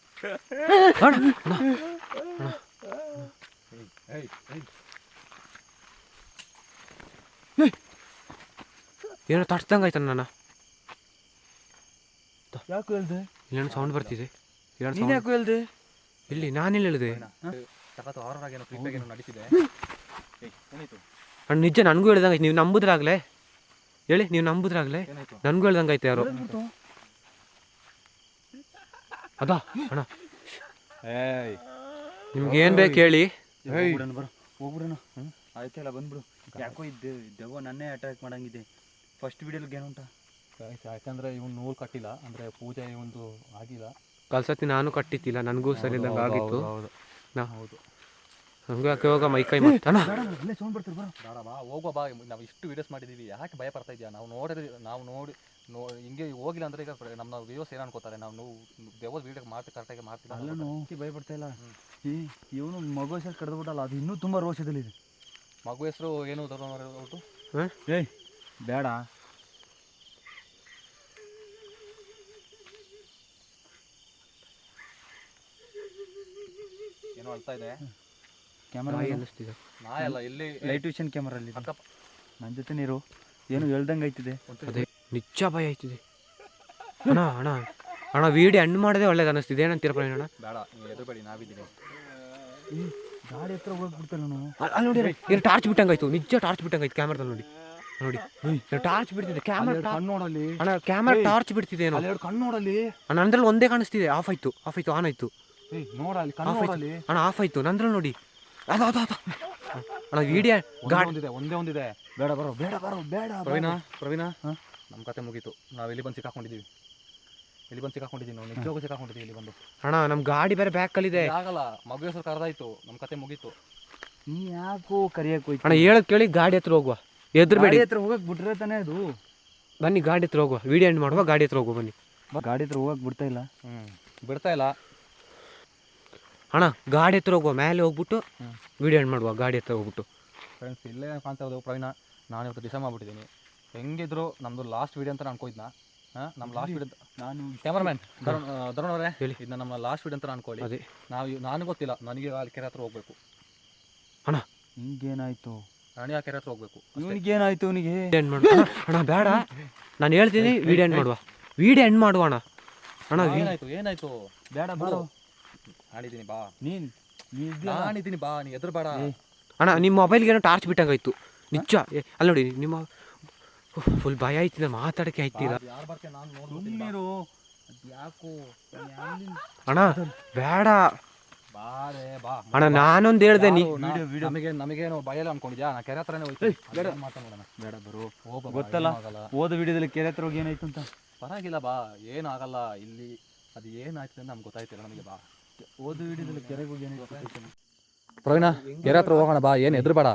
ಏನೋ ತಟ್ದಂಗೆ ಆಯ್ತಾನ ನನ್ನ. ಯಾಕೆ ಹೇಳ್ದೆ? ಇಲ್ಲೇನು ಸೌಂಡ್ ಬರ್ತಿದೆ. ನೀನು ಯಾಕೆ ಹೇಳ್ದೆ? ಇಲ್ಲಿ ನಾನೆಲ್ಲಿ ಹೇಳಿದೆ? ಸಖತ್ ಹಾರರ್ ಆಗೇನೋ, ಕ್ಲಿಪ್ಪಿಗೆ ಏನೋ ನಡೀತಿದೆ. ಅಣ್ಣ ನಿಜ ನನಗೂ ಹೇಳ್ದಂಗೆ ಆಯ್ತು. ನೀವು ನಂಬುದ್ರಾಗ್ಲೇ ಹೇಳಿ, ನೀವು ನಂಬುದ್ರಾಗ್ಲೇ ನನಗೂ ಹೇಳ್ದಂಗೆ ಆಯ್ತು ಯಾರು. ಅದಾ ಅಣ್ಣ, ನಿಮ್ಗೆ ಏನು ಬೇಕು ಹೇಳಿ. ಹೋಗ್ಬಿಡೋಣ. ಆಯ್ತಲ್ಲ, ಬಂದ್ಬಿಡು. ಯಾಕೋ ದೆವ್ವ ನನ್ನೇ ಅಟ್ಯಾಕ್ ಮಾಡಂಗಿದೆ. ಫಸ್ಟ್ ವಿಡಿಯೋಲಿ ಏನು ಉಂಟಾ? ಯಾಕಂದ್ರೆ ಇವನು ನೂಲು ಕಟ್ಟಿಲ್ಲ, ಅಂದರೆ ಪೂಜೆ ಒಂದು ಆಗಿಲ್ಲ. ಕಲ್ಸತಿ ನಾನು ಕಟ್ಟಿತ್ತಿಲ್ಲ, ನನಗೂ ಸರಿ ಇಲ್ಲಂಗೆ ಆಗಿತ್ತು. ಹೌದು. ಹಂಗೆ ಯಾಕೆ ಹೋಗ ಮೈ ಕೈ ಮಾಡ್ತಾನ ಅಲ್ಲೇ ಸೌಂಡ್ ಬರ್ತಾರೆ ಬರೋ. ಬೇಡ ಬಾ ಹೋಗುವ ಬಾ, ನಾವು ಇಷ್ಟು ವೀಡಿಯೋಸ್ ಮಾಡಿದ್ದೀವಿ, ಯಾಕೆ ಭಯ ಪಡ್ತಾ ಇದೆಯಾ? ನಾವು ನೋಡಿದ್ರೆ ನಾವು ಹಿಂಗೆ ಹೋಗಿಲ್ಲ ಅಂದರೆ ಈಗ ನಮ್ಮ ವ್ಯೂಸ್ ಏನು ಅನ್ಕೋತಾರೆ, ನಾವು ದೇವದ ವೀಡಿಯೋ ಮಾಡ್ತೀವಿ ಕರೆಕ್ಟಾಗಿ ಮಾಡ್ತೀವಿ. ಅಲ್ಲೂ ಭಯ ಪಡ್ತಾ ಇಲ್ಲ. ಇವನು ಮಗು ಹೆಸರು ಕಡ್ದುಬಿಟ್ಟಲ್ಲ, ಅದು ಇನ್ನೂ ತುಂಬ ರೋಷದಲ್ಲಿದೆ. ಮಗು ಹೆಸರು ಏನು ಒಟ್ಟು ಏಯ್ ಬೇಡ. ಏನೋ ಅಳ್ತಾ ಇದೆ. ಕ್ಯಾಮ್ರಾ ಅನ್ನಿಸ್ತಿದೆ. ನಾಯಲ್ಲ ಇಲ್ಲಿ ಲೈಟ್ ವಿಷನ್ ಕ್ಯಾಮ್ರಲ್ಲಿ ಅಕ್ಕಪ್ಪ ನನ್ನ ಜೊತೆ ನೀರು ಏನು ಹೇಳ್ದಂಗೆ ಆಯ್ತಿದೆ. ಅದೇ ನಿಜ ಭಯ ಆಯ್ತಿದೆ ಅಣ್ಣ. ಅಣ್ಣ ಅಣ್ಣ ವಿಡಿಯೋ ಎಂಡ್ ಮಾಡೋದೇ ಒಳ್ಳೇದು ಅನ್ನಿಸ್ತಿದೆ. ಏನಂತೀರ ಪ್ರವೀಣ್ ಅಣ್ಣ? ಬೇಡ ನೀವು ಎದುರುಬೇಡಿ, ನಾವಿದ್ದೀವಿ. ಗಾಡಿ ಹತ್ರ ಹೋಗ್ಬಿಡ್ತಾರೆ ನಾನು. ಅಲ್ಲಿ ನೋಡಿ ಏನು ಟಾರ್ಚ್ ಬಿಟ್ಟಂಗಾಯ್ತು, ನಿಜ ಟಾರ್ಚ್ ಬಿಟ್ಟಂಗಾಯ್ತು ಕ್ಯಾಮ್ರಾದಲ್ಲಿ ನೋಡಿ. ನೋಡಿ ಟಾರ್ಚ್ ಬಿಡ್ತಿದೆ ಕ್ಯಾಮ್ರಾ. ಕಣ್ಣು ನೋಡಲ್ಲಿ ಅಣ್ಣ ಕ್ಯಾಮ್ರಾ ಟಾರ್ಚ್ ಬಿಡ್ತಿದೆ ಏನೋ. ಎರಡು ಕಣ್ಣು ನೋಡಲ್ಲಿ. ಅಣ್ಣ ನಂದ್ರಲ್ಲಿ ಒಂದೇ ಕಾಣಿಸ್ತಿದೆ. ಆಫ್ ಆಯ್ತು ಆನ್ ಆಯ್ತು. ನೋಡಲ್ಲಿ ಕಣ್ಣು ನೋಡಲ್ಲಿ. ಅಣ್ಣ ಆಫ್ ಆಯ್ತು ನಂದ್ರಲ್ಲಿ ನೋಡಿ. ಅದು ಅಣ್ಣ ವಿಡಿಯೋ ಗಾಡಿ ಒಂದೇ ಒಂದಿದೆ. ಬೇಡ ಬರೋ ಬೇಡ ಬರೋ ಬೇಡ. ಪ್ರವೀಣ ನಮ್ಮ ಕತೆ ಮುಗೀತು. ನಾವು ಇಲ್ಲಿ ಬಂದು ಸಿಕ್ಕಾಕೊಂಡಿದ್ದೀವಿ. ನಾವು ನಿಜವಾಗೂ ಸಿಕ್ಕಾಕೊಂಡಿದ್ದೀವಿ ಇಲ್ಲಿ ಬಂದು. ಅಣ್ಣ ನಮ್ಮ ಗಾಡಿ ಬೇರೆ ಬ್ಯಾಕಲ್ಲಿದೆ. ಆಗಲ್ಲ, ಮಗು ಹೆಸರು ಕರೆದಾಯ್ತು, ನಮ್ಮ ಕತೆ ಮುಗೀತು. ನೀ ಯಾಕೋ ಕರಿಯಕ್ಕೆ ಹೋಯ್ತು? ಅಣ್ಣ ಹೇಳೋದು ಕೇಳಿ ಗಾಡಿ ಹತ್ರ ಹೋಗುವ, ಎದುರುಬೇಡಿ. ಹತ್ರ ಹೋಗಕ್ಕೆ ಬಿಟ್ರೆ ತಾನೇ ಅದು. ಬನ್ನಿ ಗಾಡಿ ಹತ್ರ ಹೋಗುವ, ವಿಡಿಯೋ ಎಂಡ್ ಮಾಡುವ, ಗಾಡಿ ಹತ್ರ ಹೋಗುವ ಬನ್ನಿ. ಗಾಡಿ ಹತ್ರ ಹೋಗಕ್ಕೆ ಬಿಡ್ತಾ ಇಲ್ಲ. ಬಿಡ್ತಾ ಇಲ್ಲ ಅಣ್ಣ. ಗಾಡಿ ಹತ್ರ ಹೋಗುವ, ಮೇಲೆ ಹೋಗ್ಬಿಟ್ಟು ವಿಡಿಯೋ ಎಂಡ್ ಮಾಡುವ, ಗಾಡಿ ಹತ್ರ ಹೋಗ್ಬಿಟ್ಟು. ಫ್ರೆಂಡ್ಸ್ ಇಲ್ಲೇ ಕಾಣ್ತಾ ಇರೋದು ಪ್ರವೀಣ. ನಾನು ಇವತ್ತು ಡಿಸೈಡ್ ಮಾಡ್ಬಿಟ್ಟಿದ್ದೀನಿ. ಹೆಂಗಿದ್ರು ನಮ್ಮದು ಲಾಸ್ಟ್ ವೀಡಿಯೋ ಅಂತ ಅನ್ಕೋಯ್ದಾ. ನಮ್ಮ ಲಾಸ್ಟ್ ವೀಡಿಯೋ ನಾನು ಕ್ಯಾಮ್ರಾಮ್ಯಾನ್ ಧರುಣ್ ಅವರೇ ಹೇಳಿ, ಇದನ್ನ ನಮ್ಮ ಲಾಸ್ಟ್ ವೀಡಿಯೋ ಅಂತ ಅನ್ಕೊಳ್ಳಿ. ಅದೇ ನಾನು ಗೊತ್ತಿಲ್ಲ, ನನಗೆ ಅಲ್ಲಿ ಕೆರೆ ಹತ್ರ ಹೋಗ್ಬೇಕು. ಅಣ್ಣ ಹಿಂಗೇನಾಯ್ತು? ರಾಣಿ ಆ ಕೆರೆ ಹತ್ರ ಹೋಗ್ಬೇಕು. ಇವನಿಗೇನಾಯ್ತು? ಇವನಿಗೆ ಎಂಡ್ ಮಾಡು ಅಣ್ಣ. ಬೇಡ ನಾನು ಹೇಳ್ತೀನಿ, ವಿಡಿಯೋ ಎಂಡ್ ಮಾಡುವ, ವಿಡಿಯೋ ಎಂಡ್ ಮಾಡುವ ಅಣ್ಣ. ಅಣ್ಣ ಏನಾಯ್ತು? ಬೇಡ ಬರೋ. ನಾನಿದ್ದೀನಿ ಬಾ. ನಾನಿದ್ದೀನಿ ಬಾ, ನೀ ಎದುರು ಬೇಡ. ಅಣ್ಣ ನಿಮ್ಮ ಮೊಬೈಲ್ಗೆ ಏನೋ ಟಾರ್ಚ್ ಬಿಟ್ಟಂಗಾಯ್ತು ನಿಜ. ಅಲ್ಲಿ ನೋಡಿ ನಿಮ್ಮ ಫುಲ್ ಭಯ ಆಯ್ತಿದೆ, ಮಾತಾಡಕ್ಕೆ ಆಯ್ತಿಲ್ಲ. ಯಾರು ಬರ್ತೀಯ? ನಾನು ನೋಡ್ತೀನಿ. ಯಾಕೋ ಅಣ್ಣ ಬೇಡ ಬಾರೇ ಬಾ. ಅಣ್ಣ ನಾನೊಂದು ಹೇಳ್ದೆ, ನಮಗೇನು ಭಯ ಇಲ್ಲ ಅನ್ಕೊಂಡಿದ್ಯಾ? ನಾ ಕೆರೆ ಹತ್ರನೇ ಹೋಯ್ತು. ಮಾತಾಡೋಣ. ಬೇಡ ಬರೋ. ಹೋಗ, ಗೊತ್ತಲ್ಲ ಓದ ವಿಡಿಯೋದಲ್ಲಿ ಕೆರೆ ಹತ್ರ ಹೋಗಿ ಏನಾಯ್ತು ಅಂತ. ಪರವಾಗಿಲ್ಲ ಬಾ, ಏನೂ ಆಗಲ್ಲ. ಇಲ್ಲಿ ಅದು ಏನಾಯ್ತು ಅಂತ ನಮ್ಗೆ ಗೊತ್ತಾಯ್ತಿಲ್ಲ. ನಮಗೆ ಬಾ, ಓದ ವಿಡಿಯೋದಲ್ಲಿ ಕೆರೆಗೆ ಹೋಗಿ ಏನಾಯ್ತು? ಪ್ರವೀಣ ಕೆರೆ ಹತ್ರ ಹೋಗೋಣ ಬಾ, ಏನು ಎದುರು ಬೇಡ.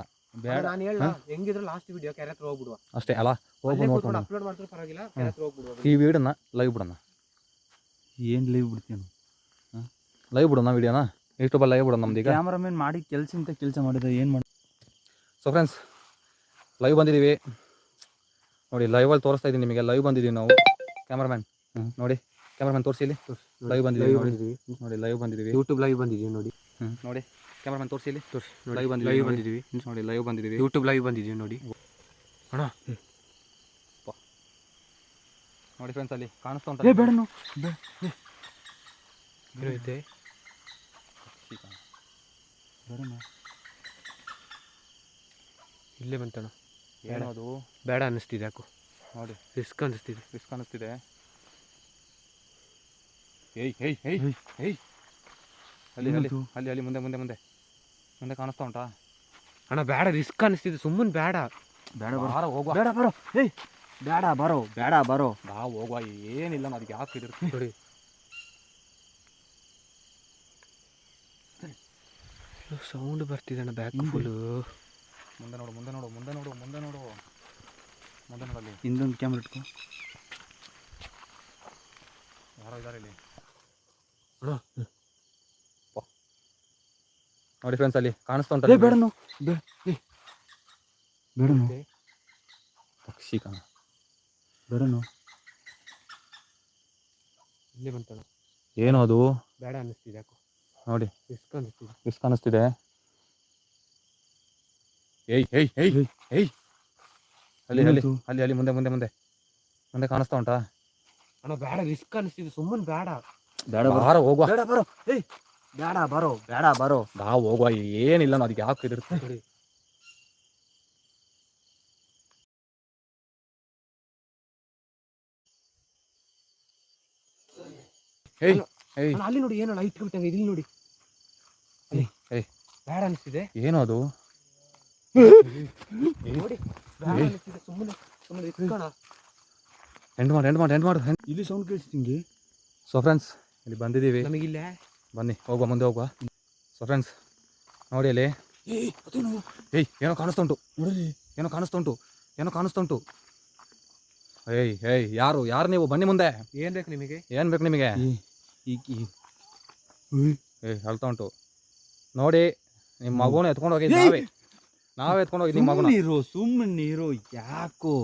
ಬೇಡ ನಾನು ಹೇಳ ಹೆಂಗಿದ್ರು ಲಾಸ್ಟ್ ವಿಡಿಯೋ ಕೆರೆ ಹತ್ರ ಹೋಗ್ಬಿಡುವ ಅಷ್ಟೇ ಅಲ್ಲ. ಹೋಗಿ ನೋಡ್ಕೊಂಡು ಅಪ್ಲೋಡ್ ಮಾಡ್ತಾರೆ ಪರವಾಗಿಲ್ಲ, ಕೆರೆ ಹತ್ರ ಹೋಗ್ಬಿಡುವ. ಈ ವಿಡಿಯೋನ ಲೈವ್ ಬಿಡೋಣ. ಏನು ಲೈವ್ ಬಿಡ್ತೀನಿ? ಲೈವ್ ಬಿಡೋಣ ವಿಡಿಯೋನ, ಯೂಟ್ಯೂಬಲ್ಲಿ ಲೈವ್ ಬಿಡೋಣ. ನಮ್ದು ಈಗ ಕ್ಯಾಮ್ರಾಮನ್ ಮಾಡಿ ಕೆಲಸ ಮಾಡಿದ ಏನು ಮಾಡಿ. ಸೊ ಫ್ರೆಂಡ್ಸ್ ಲೈವ್ ಬಂದಿದ್ದೀವಿ ನೋಡಿ, ಲೈವಲ್ಲಿ ತೋರಿಸ್ತಾ ಇದ್ದೀನಿ ನಿಮಗೆ. ಲೈವ್ ಬಂದಿದ್ದೀವಿ ನಾವು. ಕ್ಯಾಮ್ರಾಮ್ಯಾನ್ ನೋಡಿ, ಕ್ಯಾಮ್ರಾಮ್ಯಾನ್ ತೋರಿಸಿ ಇಲ್ಲಿ. ಲೈವ್ ಬಂದಿದ್ದೀವಿ ನೋಡಿ, ಲೈವ್ ಬಂದಿದ್ದೀವಿ. ಯೂಟ್ಯೂಬ್ ಲೈವ್ ಬಂದಿದ್ದೀವಿ ನೋಡಿ. ನೋಡಿ ಕ್ಯಾಮ್ರಾಮ್ಯಾನ್ ತೋರಿಸಿ ಇಲ್ಲಿ. ಲೈವ್ ಬಂದಿದ್ದೀವಿ ನೋಡಿ, ಲೈವ್ ಬಂದಿದ್ದೀವಿ. ಯೂಟ್ಯೂಬ್ ಲೈವ್ ಬಂದಿದ್ದೀವಿ ನೋಡಿ. ಅಣ್ಣ ನೋಡಿ ಫ್ರೆಂಡ್ಸ್, ಅಲ್ಲಿ ಕಾಣಿಸ್ತಾ ಉಂಟು. ಬೇಡ ಏನೈತೆ? ಇಲ್ಲೇ ಬಂತಣ್ಣ. ಏನದು? ಬೇಡ ಅನ್ನಿಸ್ತಿದೆ ಯಾಕೋ. ನೋಡಿ ರಿಸ್ಕ್ ಅನ್ನಿಸ್ತಿದೆ. ಅಲ್ಲಿ ಮುಂದೆ ಕಾಣಿಸ್ತಾ ಉಂಟಾ? ಅಣ್ಣ ಬೇಡ, ರಿಸ್ಕ್ ಅನ್ನಿಸ್ತಿದೆ, ಸುಮ್ಮನೆ ಬೇಡ. ಹೋಗುವ. ಬೇಡ ಬರೋ. ಬೇಡ ಬರೋ. ಬಾ ಹೋಗುವ, ಏನಿಲ್ಲ. ಅದಕ್ಕೆ ಯಾಕೆ ಇರುತ್ತೆ ನೋಡಿ, ಸೌಂಡ್ ಬರ್ತಿದೆ ಅಣ್ಣ ಬ್ಯಾಕ್ ಫುಲ್ಲು. ಮುಂದೆ ನೋಡು ಅಲ್ಲಿ. ಇನ್ನೊಂದು ಕ್ಯಾಮ್ರಾ ಇಟ್ಕೊ. ಯಾರೋ ಇದ್ದಾರೆ ಇಲ್ಲಿ ಅಣ್ಣ. ನೋಡಿ ಫ್ರೆಂಡ್ಸ್, ಅಲ್ಲಿ ಕಾಣಿಸ್ತಾ ಉಂಟು. ಬೇಡ ಪಕ್ಷಿ ಕಾಣ. ಬೇಡನು ಇಲ್ಲೇ ಬಂತಣ್ಣ. ಏನು ಅದು? ಬೇಡ ಅನ್ನಿಸ್ತಿದೆ ಯಾಕೋ. ನೋಡಿ ರಿಸ್ಕ್ ಕಾಣಿಸ್ತಿದೆ. ಅಲ್ಲಿ ಮುಂದೆ ಕಾಣಿಸ್ತಾ ಉಂಟಾ? ಅಣ್ಣ ಬೇಡ, ರಿಸ್ಕ್ ಅನ್ನಿಸ್ತಿದೆ, ಸುಮ್ಮನೆ ಬೇಡ. ಹೋಗುವ. ಬೇಡ ಬರೋ. ಬಾ ಹೋಗುವ, ಏನಿಲ್ಲ. ಅದಕ್ಕೆ ಯಾಕೆ ಇರುತ್ತೆ ನೋಡಿ. ಅಲ್ಲಿ ನೋಡಿ, ಏನೋ ಲೈಟ್ ಬಿಟ್ಟಂಗೆ ಇಲ್ಲಿ ನೋಡಿ. ಬೇಡ ಅನ್ನಿಸ್ತಿದೆ. ಏನು ಅದು? ನೋಡಿ ಬೇಡ ಅನ್ನಿಸ್ತಿದೆ, ಸುಮ್ಮನೆ ಇಟ್ಕೋಣ. ಎಂಡ್ ಮಾಡು. ಇಲ್ಲಿ ಸೌಂಡ್ ಕೇಳಿಸ್ತಿಂಗೆ. ಸೊ ಫ್ರೆಂಡ್ಸ್ ಇಲ್ಲಿ ಬಂದಿದ್ದೀವಿ. ನಮಗಿಲ್ಲ. ಬನ್ನಿ ಹೋಗುವ, ಮುಂದೆ ಹೋಗುವ. ಸೊ ಫ್ರೆಂಡ್ಸ್ ನೋಡಿ ಅಲ್ಲಿ. ಏಯ್ ಅದೇನು ಏಯ್ ಏನೋ ಕಾಣಿಸ್ತಾ ಉಂಟು, ನೋಡಲಿ. ಏನೋ ಕಾಣಿಸ್ತಾ ಉಂಟು, ಏನೋ ಕಾಣಿಸ್ತಾ ಉಂಟು. ಏಯ್ ಏಯ್ ಯಾರು ಯಾರು ನೀವು? ಬನ್ನಿ ಮುಂದೆ. ಏನ್ ಬೇಕು ನಿಮಗೆ? ಏನು ಬೇಕು ನಿಮಗೆ? ಏಯ್ ಅಳ್ತಾ ಉಂಟು ನೋಡಿ. ನಿಮ್ಮ ಮಗುನ ಎತ್ಕೊಂಡು ಹೋಗಿ ನಾವೇ ಎತ್ಕೊಂಡು ಹೋಗಿ ನಿಮ್ಮ ಮಗುನ. ಸುಮ್ಮನಿರು ಯಾಕೋ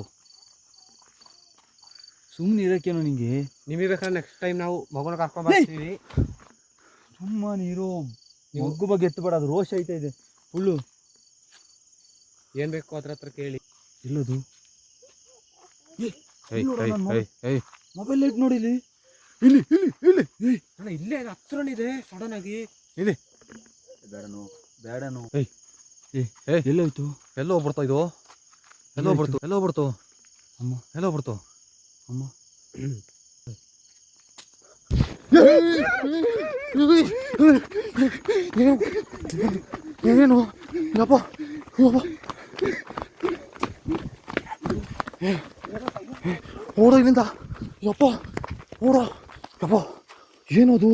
ಸುಮ್ಮನೆ ಇರೋಕ್ಕೇನೋ ನಿಂಗೆ. ನಿಮಗೆ ಬೇಕಾದ್ರೆ ನೆಕ್ಸ್ಟ್ ಟೈಮ್ ನಾವು ಮಗುನ ಕರ್ಕೊಂಡ್ ಬರ್ತೀವಿ. ಸುಮ್ಮನಿರು. ಮಗು ಬಗ್ಗೆ ಎತ್ತಬೇಡ, ಅದು ರೋಷ ಐತೆ ಇದೆ ಫುಲ್ಲು. ಏನ್ ಬೇಕು ಅದ್ರ ಕೇಳಿ. ಇಲ್ಲದು ಏಯ್ ಏಯ್ ಏಯ್ ಮೊಬೈಲ್ ಲೈಟ್ ನೋಡಿ ಇಲ್ಲಿ. ಅಣ್ಣ ಇಲ್ಲೇ ಹತ್ರನಿದೆ ಸಡನ್ ಆಗಿ. ಇಲ್ಲಿ ಬೇಡನು. ಏಯ್ ಏಯ್ ಎಲ್ಲೋಯ್ತು? ಎಲ್ಲೋ ಹೋಗ್ಬಿಡ್ತಾ ಇದು? ಎಲ್ಲೋ ಹೋಗ್ಬಿಡ್ತು ಅಮ್ಮ, ಎಲ್ಲೋ ಹೋಗ್ಬಿಡ್ತು ಅಮ್ಮ. ಏನು ಯಪ್ಪ ಓಡೋ ಇಲ್ಲಿಂದ. ಯಪ್ಪ ಓಡೋ ಯಪ್ಪ. ಏನದು?